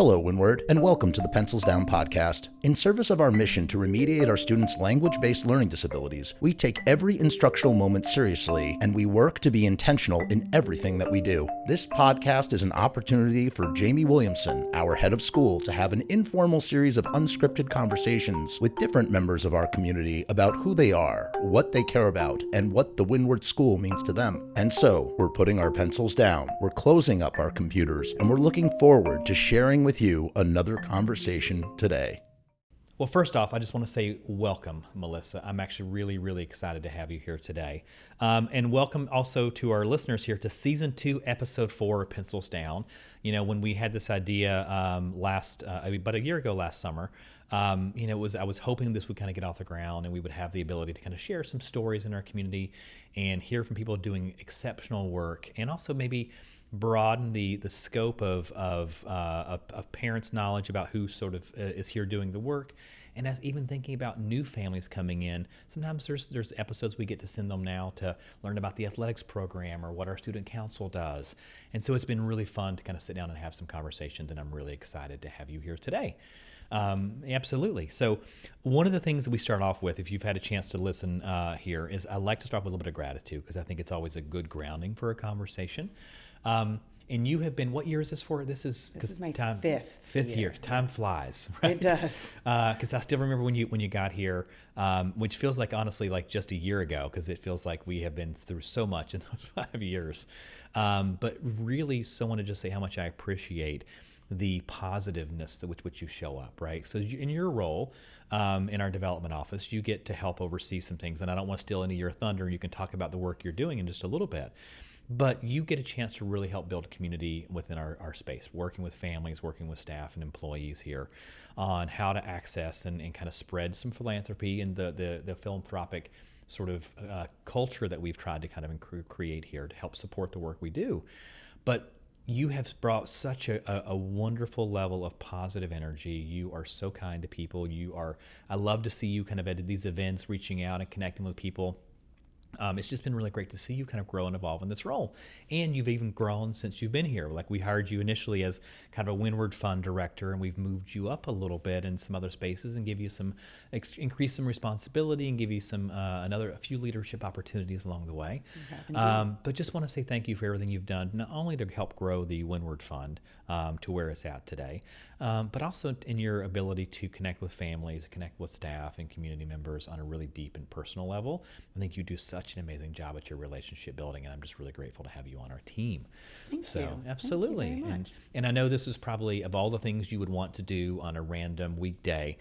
Hello, Windward, and welcome to the Pencils Down podcast. In service of our mission to remediate our students' language-based learning disabilities, we take every instructional moment seriously, and we work to be intentional in everything that we do. This podcast is an opportunity for Jamie Williamson, our head of school, to have an informal series of unscripted conversations with different members of our community about who they are, what they care about, and what the Windward School means to them. And so, we're putting our pencils down, we're closing up our computers, and we're looking forward to sharing with you another conversation today. Well, first off, I just want to say welcome, Melissa. I'm actually really excited to have you here today. And welcome also to our listeners here to Season 2, Episode 4 of Pencils Down. You know, when we had this idea about a year ago last summer, I was hoping this would kind of get off the ground and we would have the ability to kind of share some stories in our community and hear from people doing exceptional work, and also maybe broaden the scope of parents' knowledge about who sort of is here doing the work, and as even thinking about new families coming in. Sometimes there's episodes we get to send them now to learn about the athletics program or what our student council does, and so it's been really fun to kind of sit down and have some conversations, and I'm really excited to have you here today. Absolutely. So one of the things that we start off with, if you've had a chance to listen here, is I like to start with a little bit of gratitude, because I think it's always a good grounding for a conversation. And you have been, what year is this for? This is my fifth year. Time flies, right? It does. Because I still remember when you got here, which feels like, honestly, like just a year ago, because it feels like we have been through so much in those 5 years. But really, so want to just say how much I appreciate the positiveness with which you show up, right? So in your role in our development office, you get to help oversee some things, and I don't want to steal any of your thunder. You can talk about the work you're doing in just a little bit. But you get a chance to really help build a community within our space, working with families, working with staff and employees here on how to access and kind of spread some philanthropy and the philanthropic sort of culture that we've tried to kind of create here to help support the work we do. But you have brought such a wonderful level of positive energy. You are so kind to people. I love to see you kind of at these events, reaching out and connecting with people. It's just been really great to see you kind of grow and evolve in this role. And you've even grown since you've been here. Like, we hired you initially as kind of a Windward Fund director, and we've moved you up a little bit in some other spaces and give you increase some responsibility and give you a few leadership opportunities along the way. But just want to say thank you for everything you've done, not only to help grow the Windward Fund to where it's at today, but also in your ability to connect with families, connect with staff and community members on a really deep and personal level. I think you do such an amazing job at your relationship building, and I'm just really grateful to have you on our team. Thank you. Absolutely. Thank you very much. And I know this is probably, of all the things you would want to do on a random weekday,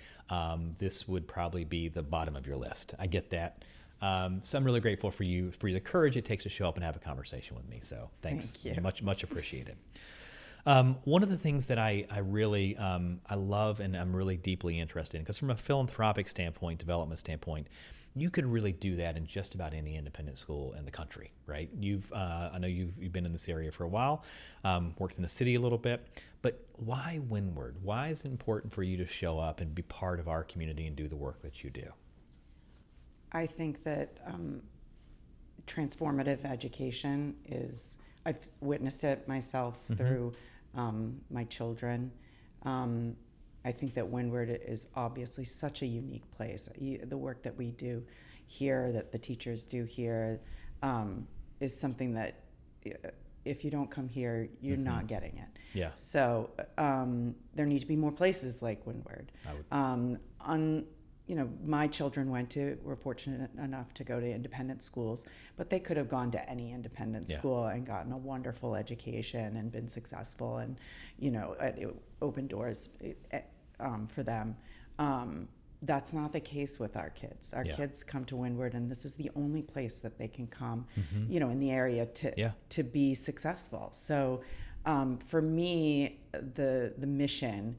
this would probably be the bottom of your list. I get that. So I'm really grateful for the courage it takes to show up and have a conversation with me. So thanks. Thank you. Much appreciated. One of the things that I really I love and I'm really deeply interested in, because from a philanthropic standpoint, development standpoint, you could really do that in just about any independent school in the country, right? I know you've been in this area for a while, worked in the city a little bit, but why Windward? Why is it important for you to show up and be part of our community and do the work that you do? I think that transformative education I've witnessed it myself through my children. I think that Windward is obviously such a unique place. The work that we do here, that the teachers do here, is something that if you don't come here, you're not getting it. Yeah. So there need to be more places like Windward. My children were fortunate enough to go to independent schools, but they could have gone to any independent school and gotten a wonderful education and been successful, and it opened doors for them. That's not the case with our kids. Our kids come to Windward, and this is the only place that they can come, in the area to be successful. So for me, the mission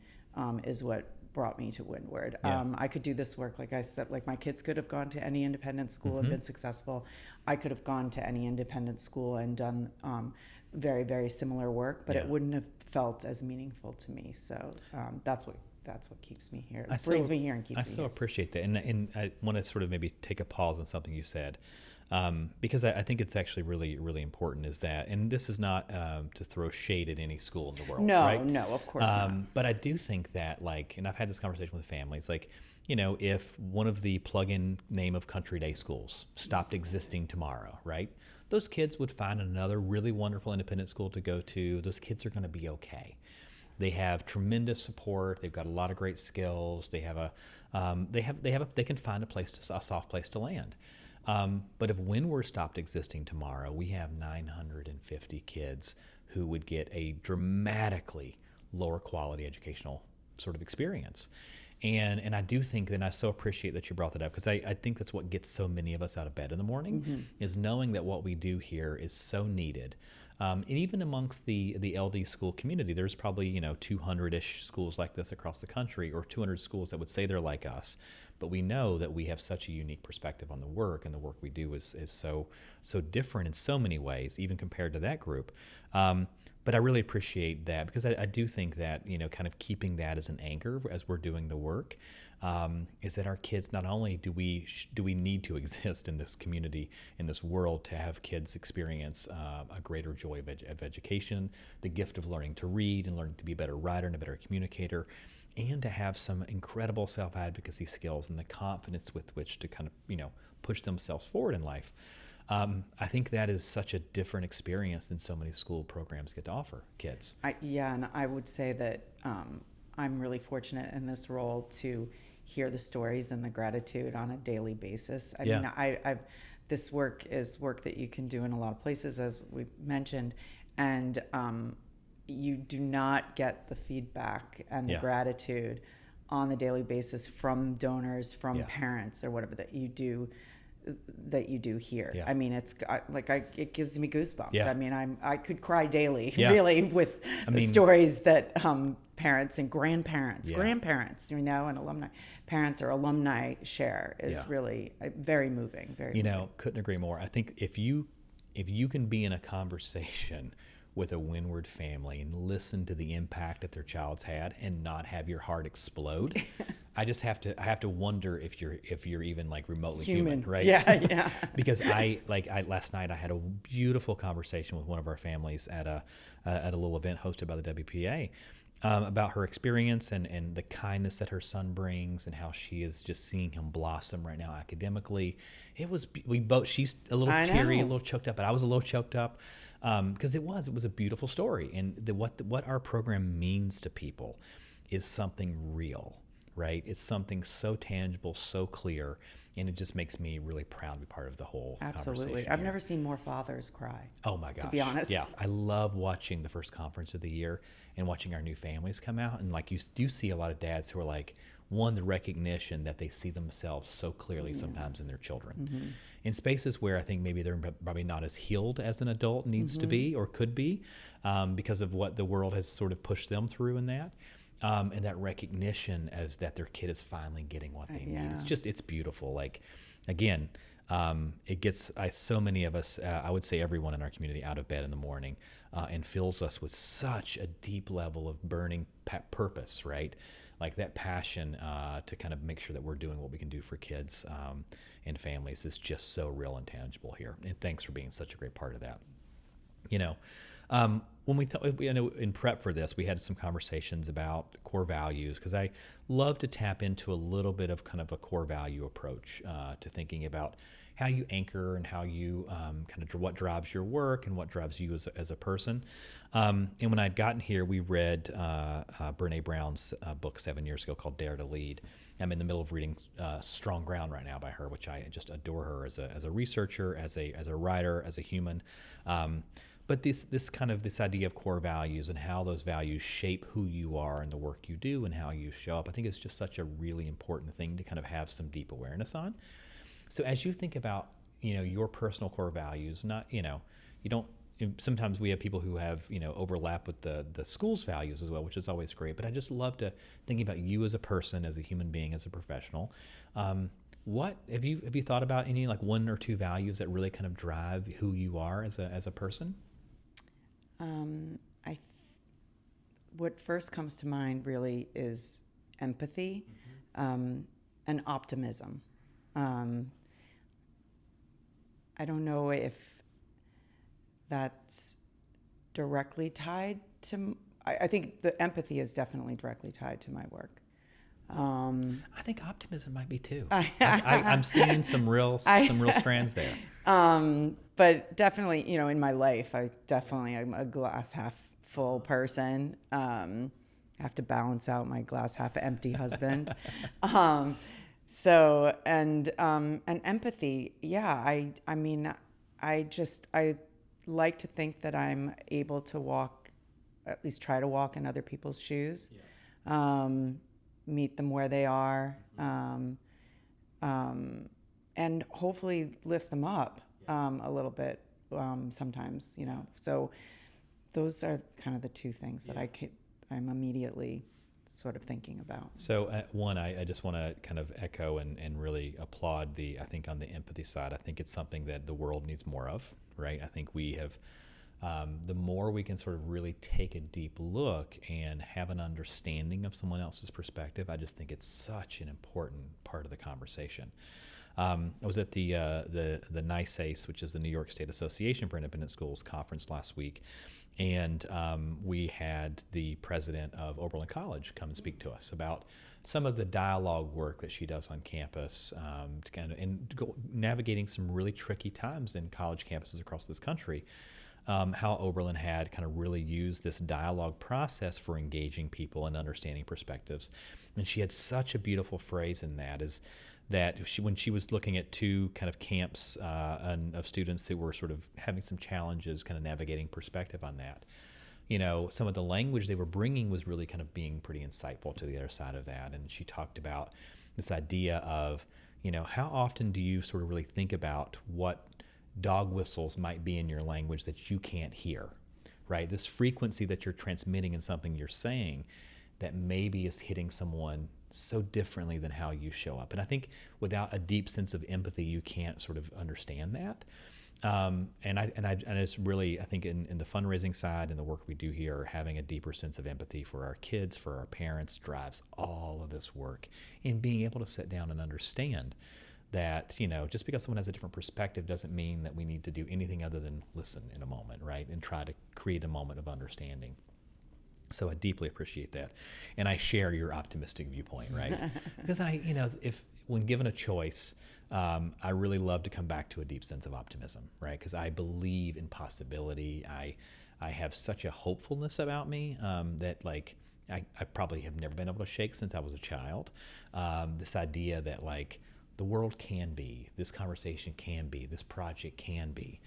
is what brought me to Windward. I could do this work, like I said, like my kids could have gone to any independent school and been successful. I could have gone to any independent school and done very, very similar work, but it wouldn't have felt as meaningful to me. So that's what that's what keeps me here. It brings me here and keeps me here. I so appreciate that. And I want to sort of maybe take a pause on something you said, because I think it's actually really, really important is that, and this is not to throw shade at any school in the world, right? No, of course not. But I do think that, like, and I've had this conversation with families, like, you know, if one of the plug-in name of country day schools stopped existing tomorrow, right? Those kids would find another really wonderful independent school to go to. Those kids are going to be okay. They have tremendous support. They've got a lot of great skills. They have they can find a soft place to land. But if Windward stopped existing tomorrow, we have 950 kids who would get a dramatically lower quality educational sort of experience. And I do think, and I so appreciate that you brought that up, because I think that's what gets so many of us out of bed in the morning, is knowing that what we do here is so needed. And even amongst the LD school community, there's probably 200-ish schools like this across the country, or 200 schools that would say they're like us. But we know that we have such a unique perspective on the work, and the work we do is so different in so many ways, even compared to that group. But I really appreciate that, because I do think that, kind of keeping that as an anchor as we're doing the work, is that our kids, not only do we need to exist in this community, in this world, to have kids experience a greater joy of education, the gift of learning to read and learning to be a better writer and a better communicator, and to have some incredible self-advocacy skills and the confidence with which to kind of, push themselves forward in life. I think that is such a different experience than so many school programs get to offer kids. And I would say that I'm really fortunate in this role to hear the stories and the gratitude on a daily basis. I mean, this work is work that you can do in a lot of places, as we mentioned, and you do not get the feedback and the gratitude on the daily basis from donors, from parents, or whatever that you do here. I mean, it gives me goosebumps. I mean, I could cry daily, really, with the stories that parents and grandparents, and alumni, parents or alumni share is really very moving. Very moving. Couldn't agree more. I think if you can be in a conversation with a Windward family and listen to the impact that their child's had and not have your heart explode, I have to wonder if you're even like remotely human, right? Yeah. Because last night I had a beautiful conversation with one of our families at a little event hosted by the WPA, about her experience and the kindness that her son brings, and how she is just seeing him blossom right now academically. She's a little teary, a little choked up, but I was a little choked up, because it was a beautiful story. And what our program means to people is something real, right? It's something so tangible, so clear, and it just makes me really proud to be part of the whole conversation. I've never seen more fathers cry. Oh my gosh. To be honest. Yeah. I love watching the first conference of the year and watching our new families come out. And like, you do see a lot of dads who are like, the recognition that they see themselves so clearly sometimes in their children. In spaces where I think maybe they're probably not as healed as an adult needs to be or could be, because of what the world has sort of pushed them through in that. And that recognition as that their kid is finally getting what they need. It's beautiful. Like, again, it gets so many of us, I would say everyone in our community, out of bed in the morning, and fills us with such a deep level of burning purpose, right? Like that passion to kind of make sure that we're doing what we can do for kids and families is just so real and tangible here. And thanks for being such a great part of that. When we thought, in prep for this, we had some conversations about core values, because I love to tap into a little bit of kind of a core value approach to thinking about how you anchor and how you kind of what drives your work and what drives you as a person. And when I'd gotten here, we read Brene Brown's book 7 years ago called Dare to Lead. I'm in the middle of reading Strong Ground right now by her, which I just adore her as a researcher, as a writer, as a human. But this idea of core values and how those values shape who you are and the work you do and how you show up, I think it's just such a really important thing to kind of have some deep awareness on. So as you think about, your personal core values, not, you don't, sometimes we have people who have, overlap with the school's values as well, which is always great. But I just love to think about you as a person, as a human being, as a professional. What have you thought about any like one or two values that really kind of drive who you are as a person? What first comes to mind really is empathy, and optimism. I don't know if that's directly tied to. I think the empathy is definitely directly tied to my work. I think optimism might be too. I'm seeing some real strands there. But definitely, in my life, I'm a glass half full person. I have to balance out my glass half empty husband. So empathy, yeah. I mean, I like to think that I'm able to walk, at least try to walk in other people's shoes. Yeah. Meet them where they are, and hopefully lift them up a little bit sometimes, So those are kind of the two things that I'm immediately sort of thinking about. So one, I just want to kind of echo and really applaud I think on the empathy side, I think it's something that the world needs more of, right? I think we have, the more we can sort of really take a deep look and have an understanding of someone else's perspective, I just think it's such an important part of the conversation. I was at the NICACE, which is the New York State Association for Independent Schools conference last week, and we had the president of Oberlin College come and speak to us about some of the dialogue work that she does on campus, to kind of navigating some really tricky times in college campuses across this country. How Oberlin had kind of really used this dialogue process for engaging people and understanding perspectives. And she had such a beautiful phrase in that, is that when she was looking at two kind of camps of students who were sort of having some challenges kind of navigating perspective on that, some of the language they were bringing was really kind of being pretty insightful to the other side of that. And she talked about this idea of, how often do you sort of really think about what dog whistles might be in your language that you can't hear, right? This frequency that you're transmitting in something you're saying that maybe is hitting someone so differently than how you show up. And I think without a deep sense of empathy, you can't sort of understand that. And it's really, I think in the fundraising side and the work we do here, having a deeper sense of empathy for our kids, for our parents, drives all of this work. And being able to sit down and understand that, just because someone has a different perspective doesn't mean that we need to do anything other than listen in a moment, right? And try to create a moment of understanding. So I deeply appreciate that. And I share your optimistic viewpoint, right? Because when given a choice, I really love to come back to a deep sense of optimism, right? Because I believe in possibility. I have such a hopefulness about me that I probably have never been able to shake since I was a child. This idea that the world can be, this conversation can be, this project can be.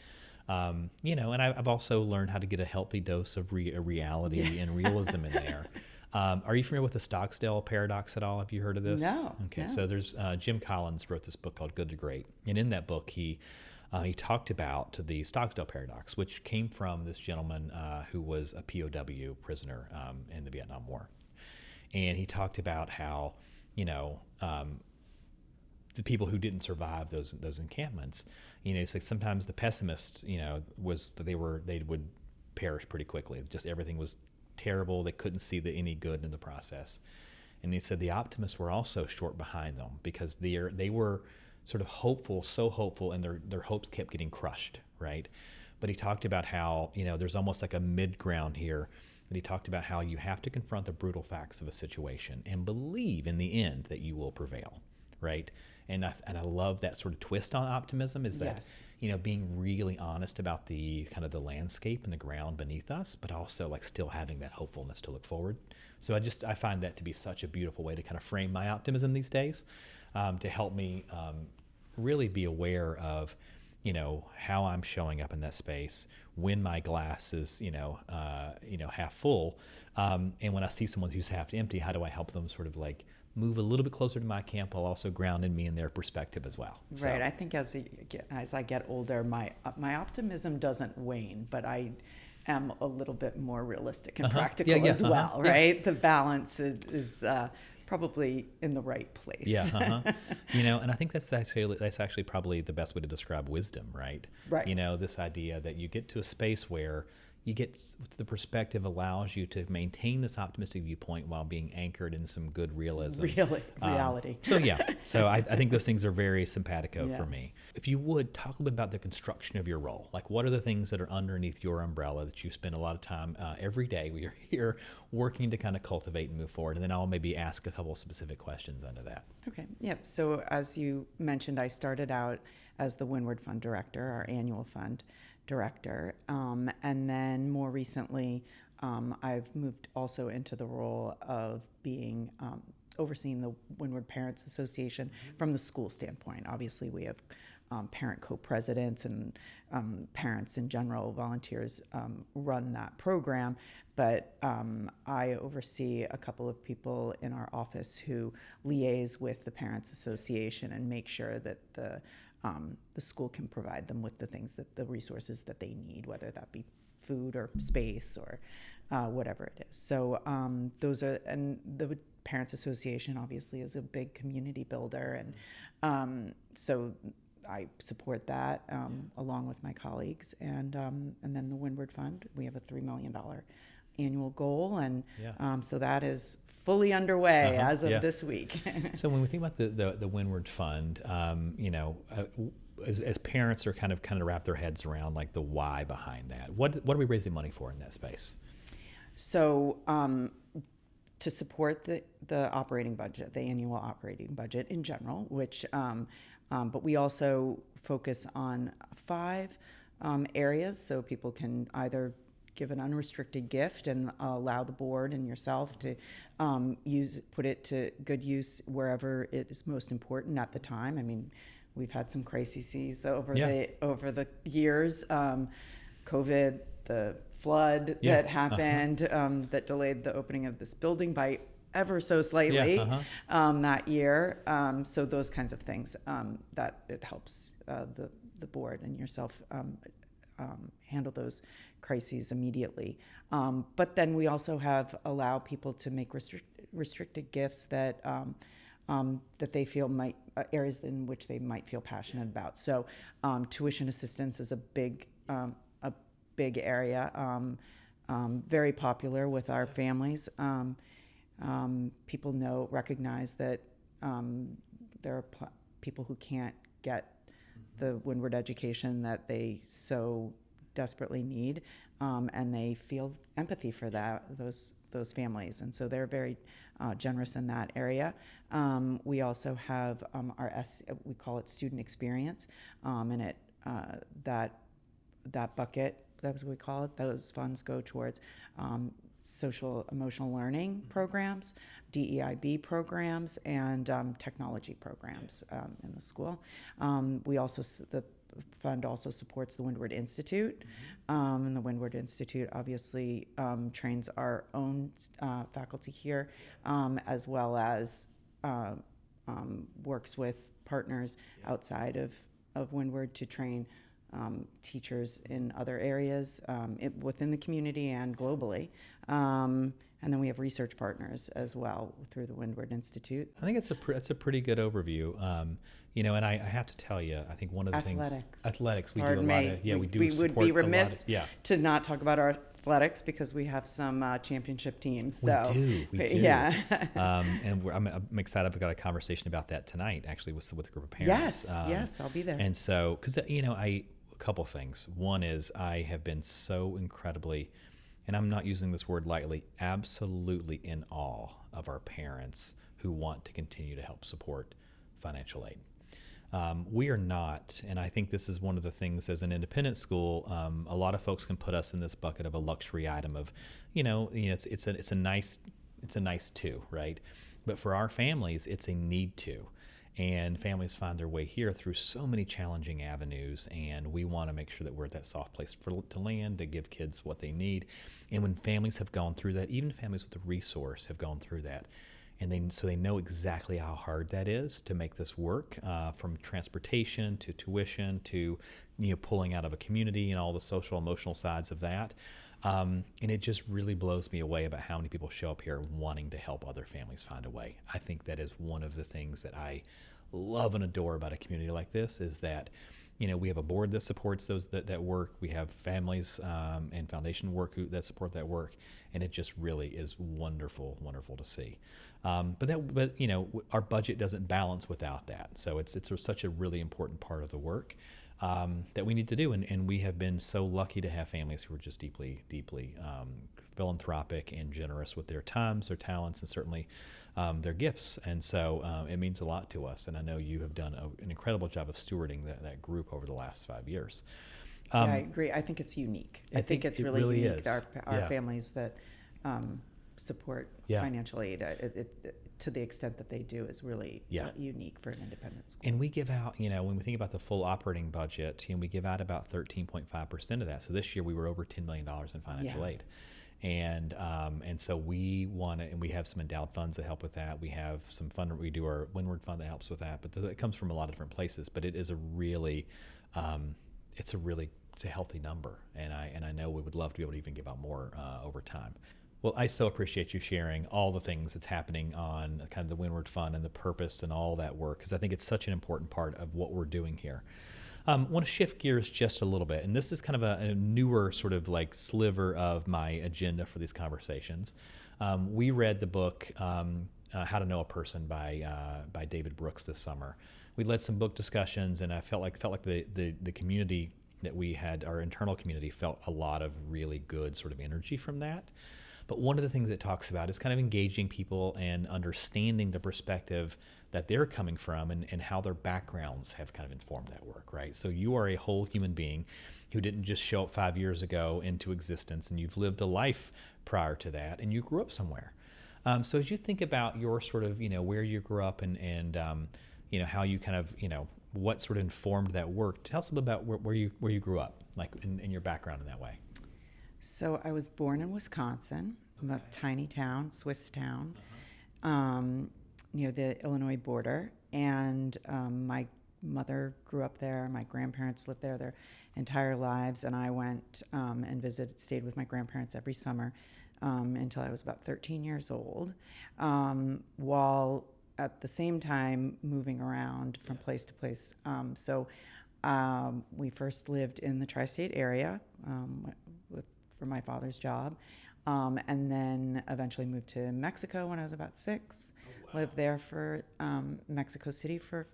And I've also learned how to get a healthy dose of reality and realism in there. Are you familiar with the Stockdale paradox at all? Have you heard of this? No. Okay, no. So there's Jim Collins wrote this book called Good to Great. And in that book, he talked about the Stockdale paradox, which came from this gentleman who was a POW prisoner in the Vietnam War. And he talked about how, the people who didn't survive those encampments, it's like sometimes the pessimist, was that they would perish pretty quickly. Just everything was terrible. They couldn't see any good in the process. And he said the optimists were also short behind them because they were sort of so hopeful, and their hopes kept getting crushed, right? But he talked about how, there's almost like a mid-ground here. And he talked about how you have to confront the brutal facts of a situation and believe in the end that you will prevail, right? And I love that sort of twist on optimism, is that, yes. Being really honest about the kind of the landscape and the ground beneath us, but also still having that hopefulness to look forward. So I find that to be such a beautiful way to kind of frame my optimism these days, to help me really be aware of, how I'm showing up in that space when my glass is, half full. And when I see someone who's half empty, how do I help them sort of move a little bit closer to my camp while also grounding me in their perspective as well. Right. So. I think as I get older, my optimism doesn't wane, but I am a little bit more realistic and practical as well. Right. The balance is probably in the right place. Yeah. And I think that's actually probably the best way to describe wisdom, right? Right. This idea that you get to a space where you get the perspective allows you to maintain this optimistic viewpoint while being anchored in some good realism. Reality. So I think those things are very simpatico for me. Yes. If you would, talk a little bit about the construction of your role. Like, what are the things that are underneath your umbrella that you spend a lot of time every day when you're here working to kind of cultivate and move forward? And then I'll maybe ask a couple of specific questions under that. Okay. Yep. So as you mentioned, I started out as the Windward Fund Director, our annual fund director. And then more recently, I've moved also into the role of being overseeing the Windward Parents Association from the school standpoint. Obviously, we have parent co-presidents and parents in general, volunteers run that program, but I oversee a couple of people in our office who liaise with the Parents Association and make sure that the school can provide them with the resources that they need, whether that be food or space or whatever it is. So and the Parents Association obviously is a big community builder, and so I support that along with my colleagues, and then the Windward Fund. We have a $3 million annual goal, and so that is fully underway as of this week. So when we think about the Windward Fund, as parents are kind of wrap their heads around like the why behind that. What are we raising money for in that space? So to support the operating budget, the annual operating budget in general, which but we also focus on 5 areas, so people can either give an unrestricted gift and allow the board and yourself to put it to good use wherever it is most important at the time. I mean, we've had some crises over the years, COVID, the flood that happened that delayed the opening of this building by ever so slightly that year. So those kinds of things that it helps the board and yourself handle those crises immediately. But then we also allow people to make restricted gifts that they feel might areas in which they might feel passionate about. So tuition assistance is a big area, very popular with our families. People recognize that there are people who can't get the Windward education that they so desperately need, and they feel empathy for those families, and so they're very generous in that area. We also have we call it student experience, and that bucket, that's what we call it. Those funds go towards social emotional learning programs, DEIB programs, and technology programs in the school. The fund also supports the Windward Institute, and the Windward Institute obviously trains our own faculty here, as well as works with partners outside of Windward to train teachers in other areas within the community and globally. And then we have research partners as well through the Windward Institute. I think it's a pretty good overview. And I have to tell you, I think one of the athletics we do a lot of. Yeah, we would be remiss to not talk about our athletics because we have some championship teams. We do. Yeah. And I'm excited. I've got a conversation about that tonight, actually, with a group of parents. Yes, I'll be there. And so, because a couple things. One is I have been so incredibly, and I'm not using this word lightly, absolutely in awe of our parents who want to continue to help support financial aid. We are not, and I think this is one of the things as an independent school, a lot of folks can put us in this bucket of a luxury item of, it's a nice to, right? But for our families, it's a need to. And families find their way here through so many challenging avenues, and we want to make sure that we're at that soft place to land, to give kids what they need. And when families have gone through that, even families with the resource have gone through that, and they know exactly how hard that is to make this work, from transportation to tuition to pulling out of a community and all the social emotional sides of that. And it just really blows me away about how many people show up here wanting to help other families find a way. I think that is one of the things that I love and adore about a community like this is that, we have a board that supports those that work. We have families and foundation work that support that work, and it just really is wonderful to see. But our budget doesn't balance without that. So it's such a really important part of the work that we need to do, and we have been so lucky to have families who are just deeply philanthropic and generous with their times, their talents, and certainly their gifts. And so it means a lot to us. And I know you have done an incredible job of stewarding that group over the last 5 years. Yeah, I agree. I think it's unique. I think it's really unique. Our families that support financial aid to the extent that they do is really unique for an independent school. And we give out, when we think about the full operating budget, we give out about 13.5% of that. So this year we were over $10 million in financial aid. And so we want to, and we have some endowed funds that help with that. We have some fund, we do our Windward Fund that helps with that, but it comes from a lot of different places. But it is a really, it's a healthy number, and I know we would love to be able to even give out more over time. Well, I so appreciate you sharing all the things that's happening on kind of the Windward Fund and the purpose and all that work, because I think it's such an important part of what we're doing here. I want to shift gears just a little bit, and this is kind of a newer sort of like sliver of my agenda for these conversations. We read the book How to Know a Person by David Brooks this summer. We led some book discussions, and I felt like the community that we had, our internal community, felt a lot of really good sort of energy from that. But one of the things it talks about is kind of engaging people and understanding the perspective that they're coming from and how their backgrounds have kind of informed that work, right? So you are a whole human being who didn't just show up 5 years ago into existence, and you've lived a life prior to that, and you grew up somewhere. So as you think about your sort of, where you grew up and how you kind of, what sort of informed that work, tell us a little about where you grew up, like in your background in that way. So I was born in Wisconsin, a tiny town, Swiss town, near the Illinois border. And my mother grew up there. My grandparents lived there their entire lives. And I went and stayed with my grandparents every summer until I was about 13 years old, while at the same time moving around from place to place. So we first lived in the tri-state area for my father's job, and then eventually moved to Mexico when I was about 6. Oh, wow. Lived there for Mexico City for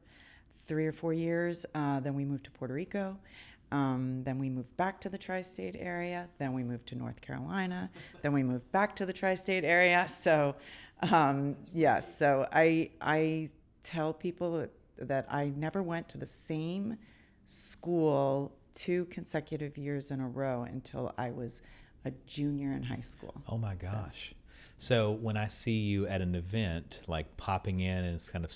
3 or 4 years. Then we moved to Puerto Rico. Then we moved back to the tri-state area. Then we moved to North Carolina. Then we moved back to the tri-state area. So, so I tell people that I never went to the same school 2 consecutive years in a row until I was a junior in high school. Oh my gosh. So when I see you at an event, like popping in and it's kind of,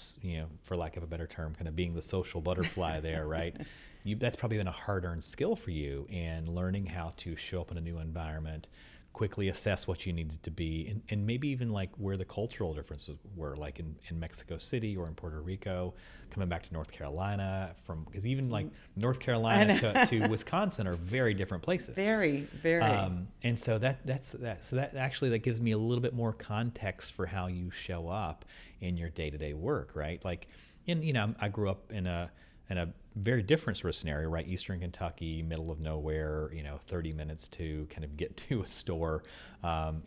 for lack of a better term, kind of being the social butterfly there, right? That's probably been a hard-earned skill for you, and learning how to show up in a new environment, quickly assess what you needed to be, and maybe even like where the cultural differences were, like in Mexico City or in Puerto Rico, coming back to North Carolina, because even like North Carolina to Wisconsin are very different places. Very, very. And so that's so that actually that gives me a little bit more context for how you show up in your day-to-day work, right? Like, I grew up in a very different sort of scenario, right? Eastern Kentucky, middle of nowhere, 30 minutes to kind of get to a store, and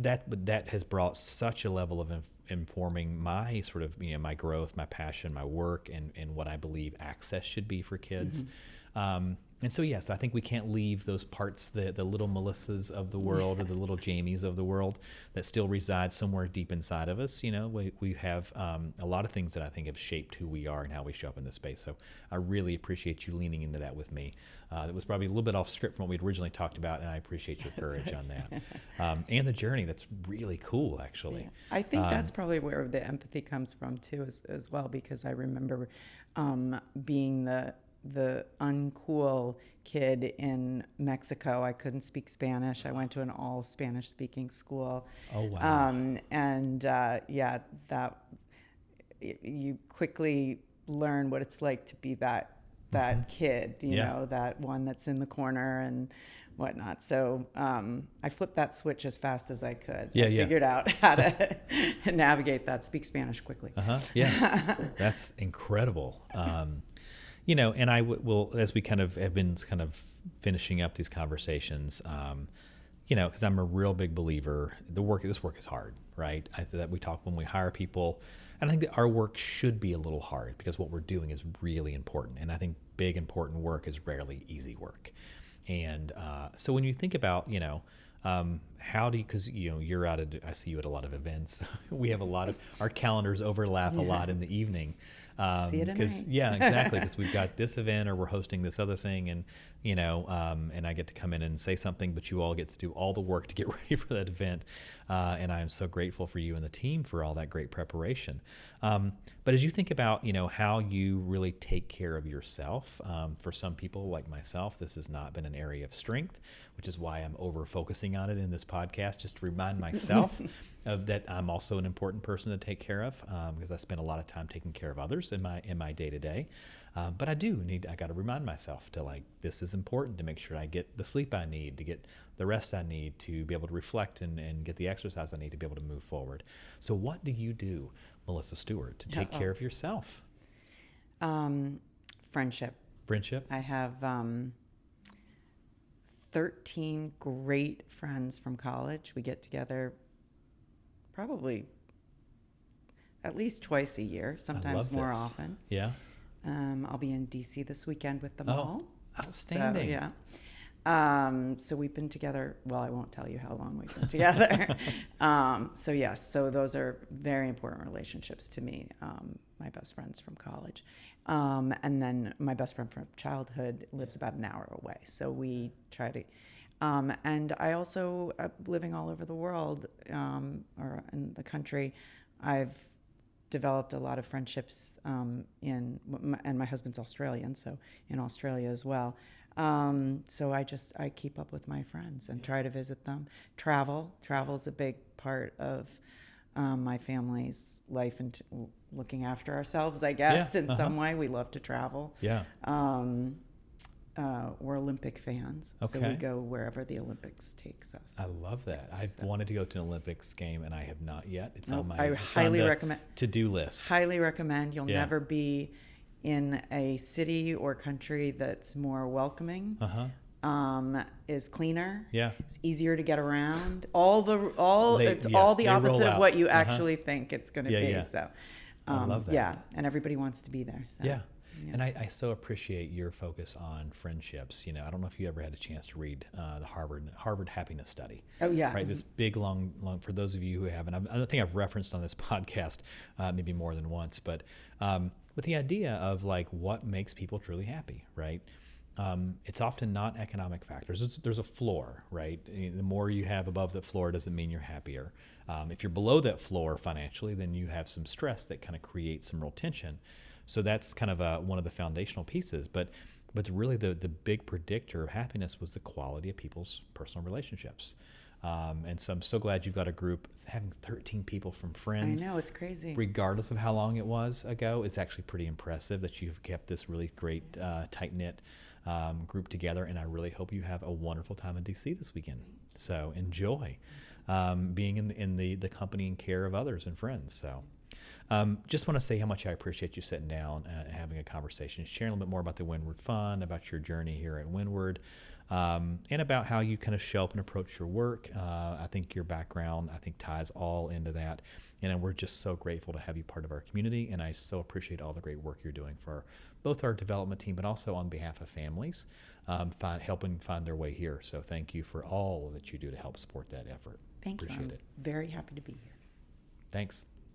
that has brought such a level of informing my sort of, my growth, my passion, my work, and what I believe access should be for kids. Mm-hmm. And so, yes, I think we can't leave those parts, the little Melissas of the world or the little Jamies of the world that still reside somewhere deep inside of us. We have a lot of things that I think have shaped who we are and how we show up in this space. So I really appreciate you leaning into that with me. It was probably a little bit off script from what we'd originally talked about, and I appreciate your courage on that. And the journey, that's really cool, actually. Yeah. I think that's probably where the empathy comes from, too, as well, because I remember being the uncool kid in Mexico. I couldn't speak Spanish. I went to an all Spanish speaking school. Oh, wow. That you quickly learn what it's like to be that kid, you know, that one that's in the corner and whatnot. So I flipped that switch as fast as I could. Yeah, I figured out how to navigate that, speak Spanish quickly. Yeah, that's incredible. And I will, as we kind of have been kind of finishing up these conversations, because I'm a real big believer, this work is hard, right? I think that we talk when we hire people, and I think that our work should be a little hard because what we're doing is really important. And I think big, important work is rarely easy work. And so when you think about, how do you, because, you're I see you at a lot of events. We have our calendars overlap a lot in the evening. See you tonight. Yeah, exactly. Because we've got this event or we're hosting this other thing, and and I get to come in and say something, but you all get to do all the work to get ready for that event. And I'm so grateful for you and the team for all that great preparation. But as you think about, how you really take care of yourself, for some people like myself, this has not been an area of strength, which is why I'm over focusing on it in this podcast, just to remind myself of that I'm also an important person to take care of, because I spend a lot of time taking care of others in my day to day. But I got to remind myself to this is important to make sure I get the sleep I need, to get the rest I need, to be able to reflect and get the exercise I need to be able to move forward. So what do you do, Melissa Stewart, to take care of yourself? Friendship. Friendship? I have 13 great friends from college. We get together probably at least twice a year, sometimes more often. Yeah. I'll be in DC this weekend with them all. Outstanding. So, yeah. So we've been together. Well, I won't tell you how long we've been together. So those are very important relationships to me. My best friends from college. And then my best friend from childhood lives about an hour away. So we try to, and I also, living all over the world, or in the country, I've developed a lot of friendships, and my husband's Australian, so in Australia as well. So I keep up with my friends and try to visit them. Travel is a big part of my family's life and looking after ourselves, I guess, in some way. We love to travel. Yeah. We're Olympic fans, so we go wherever the Olympics takes us. I love that. I've wanted to go to an Olympics game, and I have not yet. It's on I highly recommend. To-do list. Highly recommend. You'll never be in a city or country that's more welcoming. Is cleaner. Yeah. It's easier to get around. All the opposite of what you actually think it's going to be. Yeah. So, I love that. Yeah, and everybody wants to be there. So. Yeah. And I so appreciate your focus on friendships. I don't know if you ever had a chance to read the Harvard Happiness Study. Oh, yeah. Right, this big, long, for those of you who haven't, I think I've referenced on this podcast maybe more than once, but with the idea of what makes people truly happy, right? It's often not economic factors. There's a floor, right? The more you have above that floor doesn't mean you're happier. If you're below that floor financially, then you have some stress that kind of creates some real tension. So that's kind of one of the foundational pieces. But really the big predictor of happiness was the quality of people's personal relationships. And so I'm so glad you've got a group. Having 13 people from friends. I know, it's crazy. Regardless of how long it was ago, it's actually pretty impressive that you've kept this really great, tight-knit group together. And I really hope you have a wonderful time in DC this weekend. So enjoy being in the company and care of others and friends. So just want to say how much I appreciate you sitting down and having a conversation, sharing a little bit more about the Windward Fund, about your journey here at Windward, and about how you kind of show up and approach your work. I think your background, ties all into that. And we're just so grateful to have you part of our community. And I so appreciate all the great work you're doing for both our development team, but also on behalf of families, helping find their way here. So thank you for all that you do to help support that effort. Thank you. Appreciate it. Very happy to be here. Thanks.